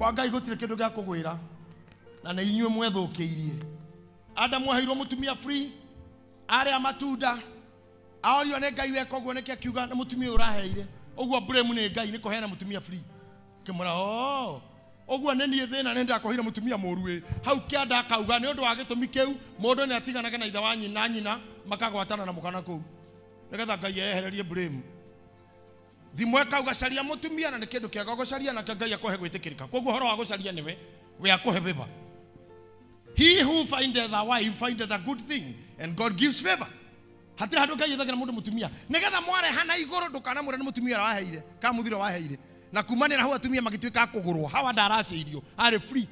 kwa Ngai gutire kindu gya kugwira na nĩ inyuĩ mwethũkĩirie. Adamu aheirwo mũtumia free, arĩa matunda aorio nĩ Ngai weka ũguo nĩkĩ akiuga nĩ mũtumia ũraheire. Ũguo blame nĩ Ngai nĩ kũheana mũtumia free. Kĩmũra ũguo nĩ niĩ thĩna nĩ ndakohire mũtumia mũru hau kĩanda akauga nĩ ũndũ wa gĩtũmi kĩu mũndũ nĩ atiganaga na ithe wa nyina makagwatana na mũkana kũu nĩgetha Ngai ehererie blame. Thimũ akauga caria mũtumia na nĩ kĩndũ kĩega gũcaria na Ngai akohe gwĩtĩkĩrĩka. Koguo horo wa gũcaria nĩwe we akohe favor. He who findeth a wife findeth a good thing and God gives favor. Hatirĩ handũ Ngai ethagira mũndũ mũtumia nĩgetha mwarehana igũrũ ndũkanamwĩra nĩ mũtumia waheire kana mũthiro waheire. Na kumanĩra hau atumia magĩtuĩka kũgũrwo hawa ndaracĩirio arĩ free.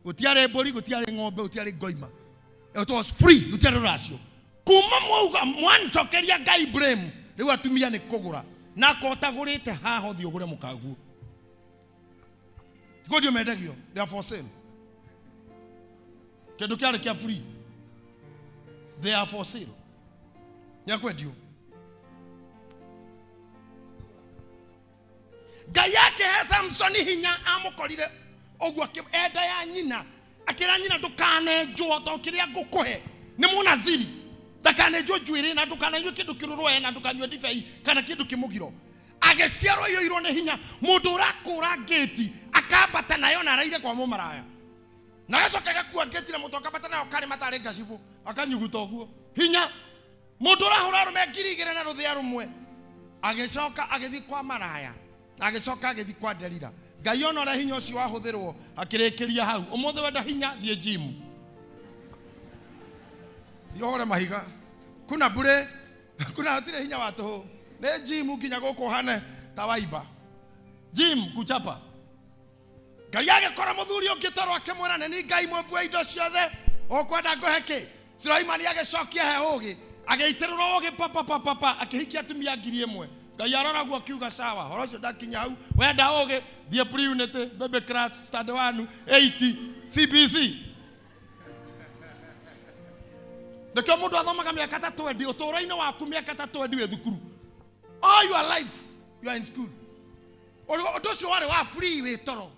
Gũtiarĩ mbũri gũtiarĩ ng'ombe gũtiarĩ ngoima. It was free gũtiarĩ rũracio. Kuma mwauga mwancokeria Ngai blame rĩu atumia nĩ kũgũra na kotagũrĩte haha ũthiĩ ũgũre mũkaguo. Ndio mendagio they are for sale. Kĩndũ kĩarĩ kĩa free they are for sale. Nyakwendio Ngai yake he Samsoni hinya amũkorire ũguo enda ya nyina akĩra nyina ndũkanenjwo to kĩrĩa ngũkũhe nĩ mũnaziri ndakanenjwo njuĩrĩ na ndũkanenjwo kĩndũ kĩrũrũ na ndũkanyua ndibei kana kĩndũ kĩmũgiro. Agĩciarwo yoirwo nĩ hinya mũndũ ũrakũra ngĩti akambata nayo na araire kwa mũmaraya na agacoka agakua ngĩti na mũtũ akambata nayo karĩ matarĩ ngacibũ akanyuguta ũguo hinya mũndũ ũrahũra arũme 2,000 na rũthĩa rũmwe agĩcoka agĩthiĩ kwa maraya agĩcoka agĩthiĩ kwa Delila. Ngai ona ũrĩa hinya ũcio wahũthĩrwo akĩrĩkĩria hau ũmũthĩ wenda hinya thiĩ gym thiĩ mahiga kuna bure kuna hatirĩ hinya wa tũhũ nĩ gym nginya gũkũ hane ta waiba gym kuchapa. Ngai agĩkora mũthuri ũngĩ toro akĩmwĩra nĩ ni Ngai mwembua indo ciothe ũkwenda ngũhe kĩ. Sulaimani agĩcokia he ũgĩ agĩitĩrĩrwo ũgĩ papa akĩhikia atumia 1,000. Ngai arora guo akiuga sawa horo ũcio ndakinya hau wenda ũgĩ thiĩ pre-unity baby class standard 1 80 CBC. Ndĩkĩo mũndũ athomaga mĩaka 3 ũtũũro-inĩ waku mĩaka 3 wĩ thukuru. All your life you are in school. Ũndũ ũcio warĩ wa free wĩ toro.